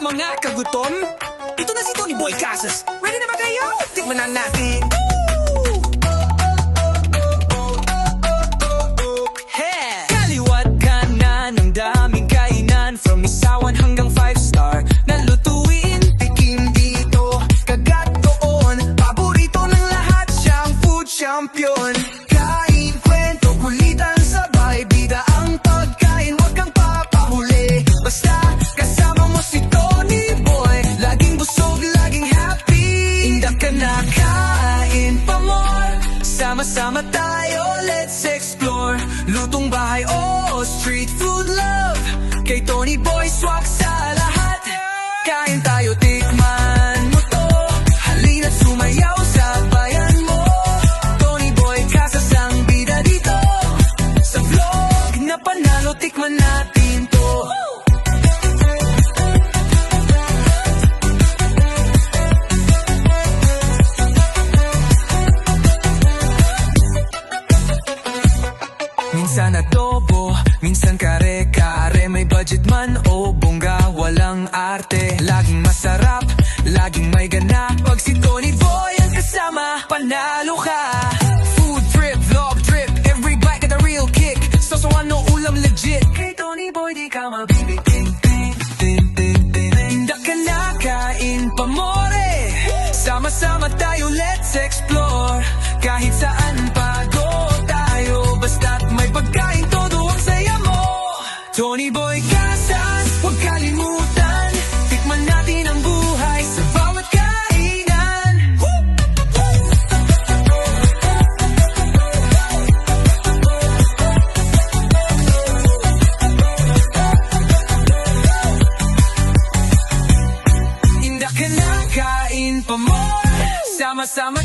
mga kagutom? Ito na si Tony Boy Casas. Ready na ba kayo? Tikman na natin. Hey! Kaliwat kanan ng daming kainan, from isawan hanggang 5-star na lutuin. Tikim dito, kagat doon. Paborito ng lahat, siyang food champion. Kain, kwento, kulitan, sabay, bida ang pagkain. Huwag kang papahuli, basta kasama mo si Tony Boy. Laging busog, laging happy. Indak ka na, kain pa more. Sama-sama tayo, let's explore. Lutong bahay o street food love, kay Tony Boy swak sa lahat. Kain tayo, tikman mo to. Halina't sumayaw sa bayan mo. Tony Boy Casas ang bida dito. Sa vlog na panalo, tikman natin to. Minsan adobo, minsan kare-kare. May budget man o bongga, walang arte. Laging masarap, laging may ganap. Pag si Tony Boy ang kasama, panalo ka. Food trip, vlog trip, every bite got a real kick. So ano ulam legit, kay Tony Boy di ka mabibitin. Indak ka na, kain pa more. Sama-sama tayo, let's explore. Kahit saan pa go tayo, basta't may pagkain, todo ang saya mo. Tony Boy Casas, huwag kalimutan. Tikman natin ang buhay sa bawat kainan. Indak ka na, kain pa more. Sama-sama